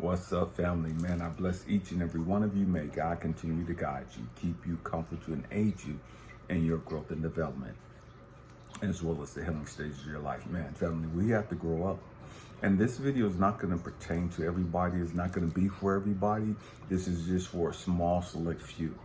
What's up, family? Man, I bless each and every one of you. May God continue to guide you, keep you, comfort you, and aid you in your growth and development, as well as the healing stages of your life. Man, family, we have to grow up. And this video is not going to pertain to everybody. It's not going to be for everybody. This is just for a small, select few.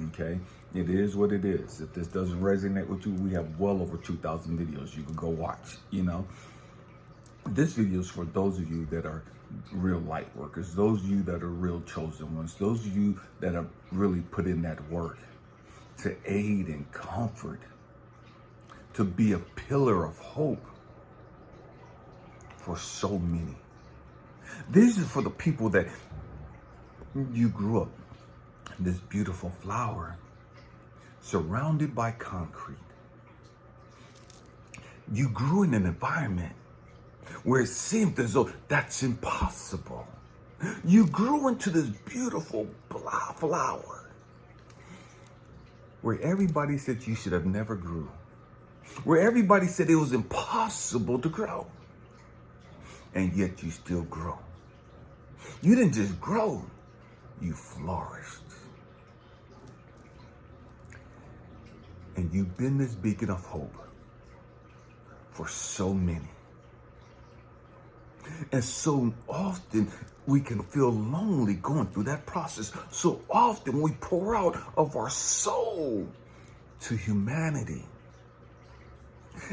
Okay? It is what it is. If this doesn't resonate with you, we have well over 2,000 videos you can go watch, This video is for those of you that are real light workers, those of you that are real chosen ones, those of you that have really put in that work to aid and comfort, to be a pillar of hope for so many. This is for the people that you grew up, this beautiful flower, surrounded by concrete. You grew in an environment where it seemed as though that's impossible. You grew into this beautiful flower where everybody said you should have never grew, where everybody said it was impossible to grow, and yet you still grow. You didn't just grow, you flourished. And you've been this beacon of hope for so many. And so often we can feel lonely going through that process. So often we pour out of our soul to humanity.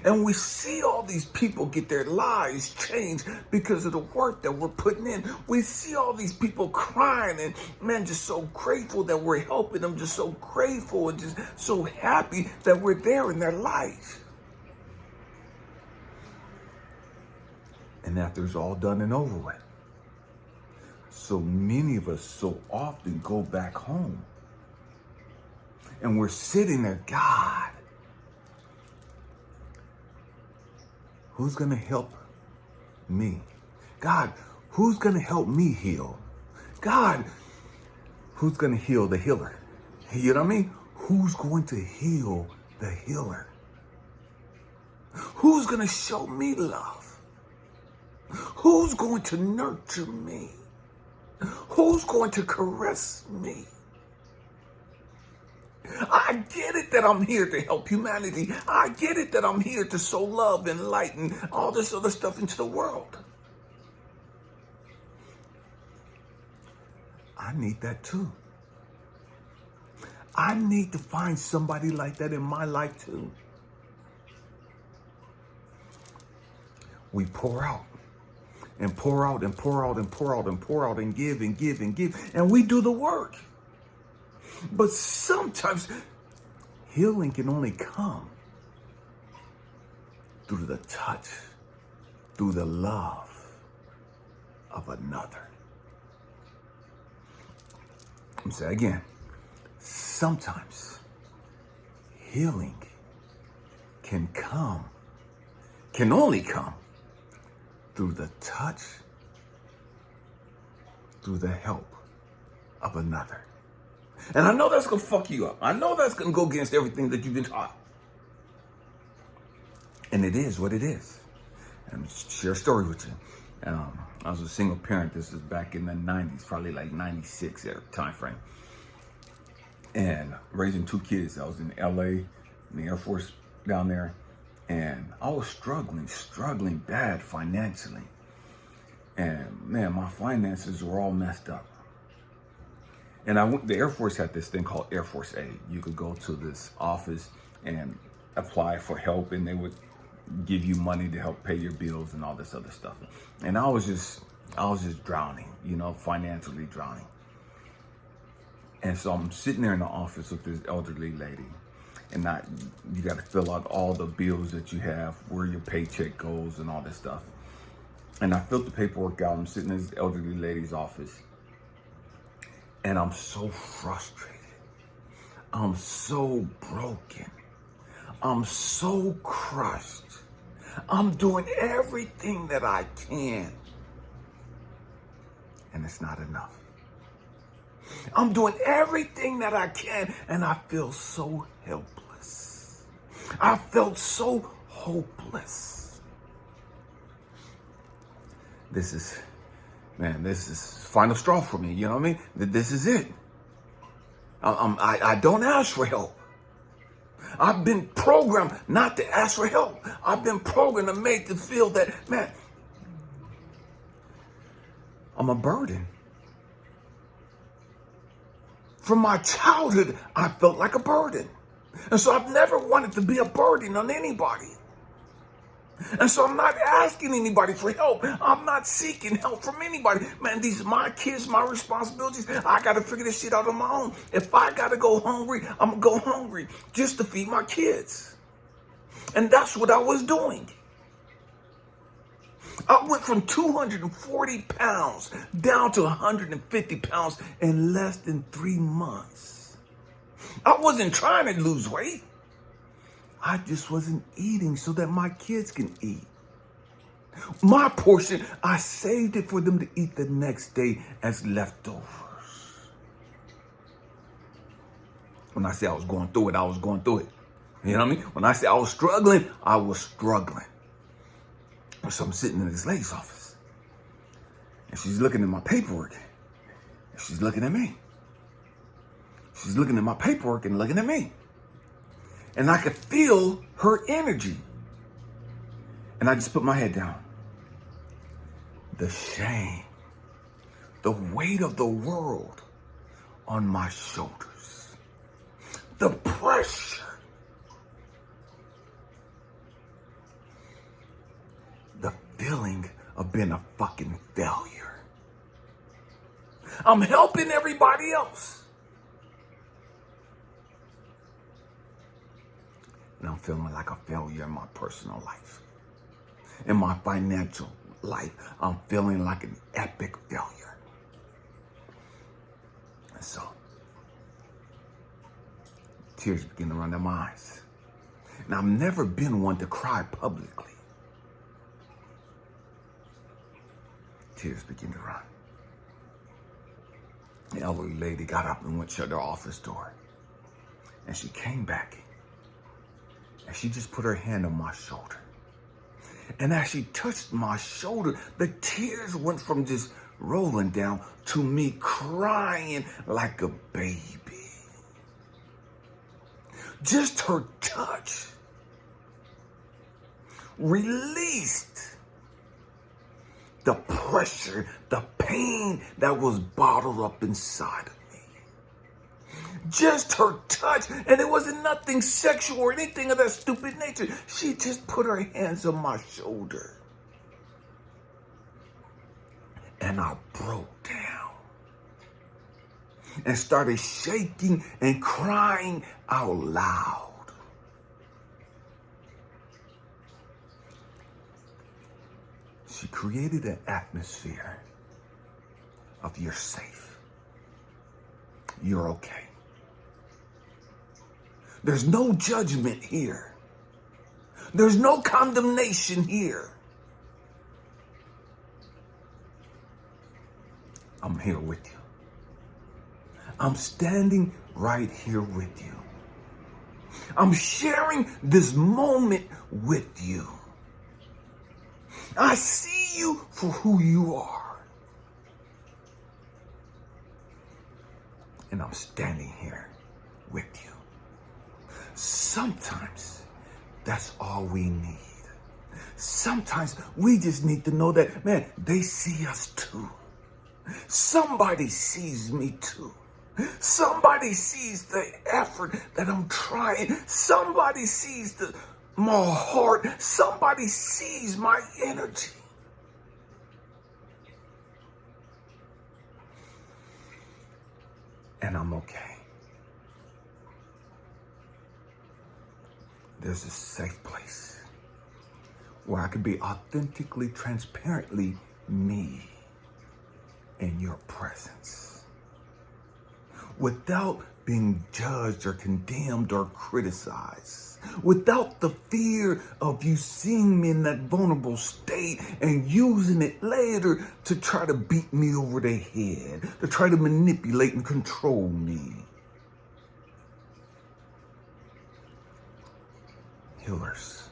And we see all these people get their lives changed because of the work that we're putting in. We see all these people crying and, man, just so grateful that we're helping them, just so grateful and just so happy that we're there in their life. And after it's all done and over with, so many of us so often go back home and we're sitting there, God, who's going to help me? God, who's going to help me heal? God, who's going to heal the healer? You know what I mean? Who's going to heal the healer? Who's going to show me love? Who's going to nurture me? Who's going to caress me? I get it that I'm here to help humanity. I get it that I'm here to sow love and light and all this other stuff into the world. I need that too. I need to find somebody like that in my life too. We pour out. And pour out and pour out and pour out and pour out and give and give and give. And we do the work. But sometimes healing can only come through the touch, through the love of another. I'm saying again, sometimes healing can only come through the touch, through the help of another. And I know that's going to fuck you up. I know that's going to go against everything that you've been taught. And it is what it is. And I'll share a story with you. I was a single parent. This is back in the 90s, probably like 96 time frame. And raising two kids. I was in LA, in the Air Force down there. And I was struggling bad financially. And man, my finances were all messed up. And the Air Force had this thing called Air Force Aid. You could go to this office and apply for help and they would give you money to help pay your bills and all this other stuff. And I was just drowning, financially drowning. And so I'm sitting there in the office with this elderly lady. And you got to fill out all the bills that you have, where your paycheck goes and all this stuff. And I filled the paperwork out. I'm sitting in this elderly lady's office. And I'm so frustrated. I'm so broken. I'm so crushed. I'm doing everything that I can. And it's not enough. I'm doing everything that I can, and I feel so helpless. I felt so hopeless. This is man, this is final straw for me. You know what I mean? This is it. I don't ask for help. I've been programmed not to ask for help. I've been programmed and made to feel that, man, I'm a burden. From my childhood, I felt like a burden. And so I've never wanted to be a burden on anybody. And so I'm not asking anybody for help. I'm not seeking help from anybody. Man, these are my kids, my responsibilities. I got to figure this shit out on my own. If I got to go hungry, I'm going to go hungry just to feed my kids. And that's what I was doing. I went from 240 pounds down to 150 pounds in less than 3 months. I wasn't trying to lose weight. I just wasn't eating so that my kids can eat. My portion, I saved it for them to eat the next day as leftovers. When I say I was going through it, I was going through it. You know what I mean? When I say I was struggling, I was struggling. So I'm sitting in this lady's office, and she's looking at my paperwork, and she's looking at me. She's looking at my paperwork and looking at me. And I could feel her energy. And I just put my head down. The shame, the weight of the world on my shoulders, the pressure, the feeling of being a fucking failure. I'm helping everybody else. And I'm feeling like a failure in my personal life. In my financial life, I'm feeling like an epic failure. And so, tears begin to run down my eyes. And I've never been one to cry publicly. Tears begin to run. The elderly lady got up and went to shut her office door. And she came back. And she just put her hand on my shoulder. And as she touched my shoulder, the tears went from just rolling down to me crying like a baby. Just her touch released the pressure, the pain that was bottled up inside of me. Just her touch, and it wasn't nothing sexual or anything of that stupid nature. She just put her hands on my shoulder. And I broke down and started shaking and crying out loud. She created an atmosphere of you're safe. You're okay. There's no judgment here. There's no condemnation here. I'm here with you. I'm standing right here with you. I'm sharing this moment with you. I see you for who you are. And I'm standing here with you. Sometimes that's all we need. Sometimes we just need to know that, man, they see us too. Somebody sees me too. Somebody sees the effort that I'm trying. Somebody sees my heart. Somebody sees my energy. And I'm okay. There's a safe place where I can be authentically, transparently me in your presence without being judged or condemned or criticized, without the fear of you seeing me in that vulnerable state and using it later to try to beat me over the head, to try to manipulate and control me. Healers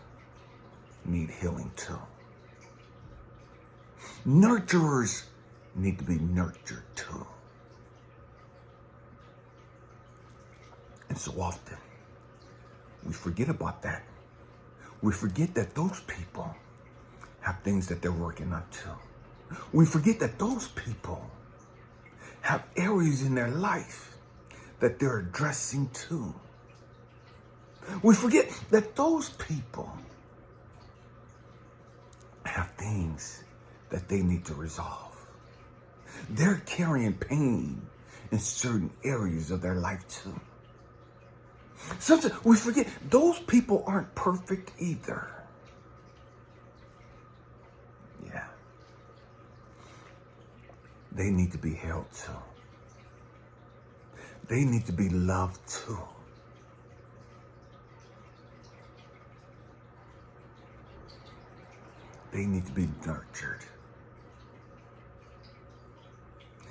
need healing too. Nurturers need to be nurtured too. And so often, we forget about that. We forget that those people have things that they're working up to. We forget that those people have areas in their life that they're addressing too. We forget that those people have things that they need to resolve. They're carrying pain in certain areas of their life too. Sometimes we forget those people aren't perfect either. Yeah. They need to be held too. They need to be loved too. They need to be nurtured.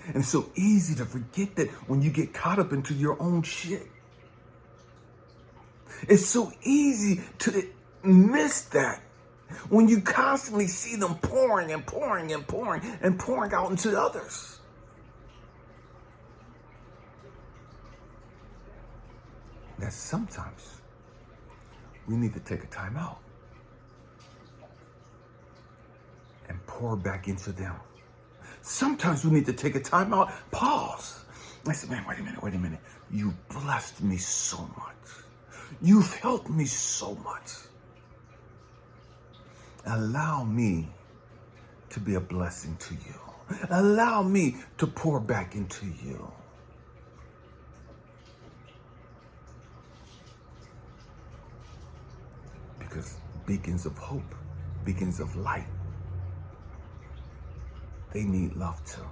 And it's so easy to forget that when you get caught up into your own shit. It's so easy to miss that when you constantly see them pouring and pouring and pouring and pouring out into others. That sometimes we need to take a time out and pour back into them. Sometimes we need to take a time out, pause. I said, man, wait a minute. You blessed me so much. You've helped me so much. Allow me to be a blessing to you. Allow me to pour back into you. Because beacons of hope, beacons of light, they need love too.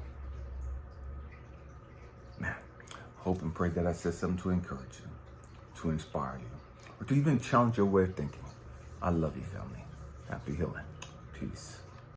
Man, hope and pray that I said something to encourage you, to inspire you, or to even challenge your way of thinking. I love you, family. Happy healing. Peace.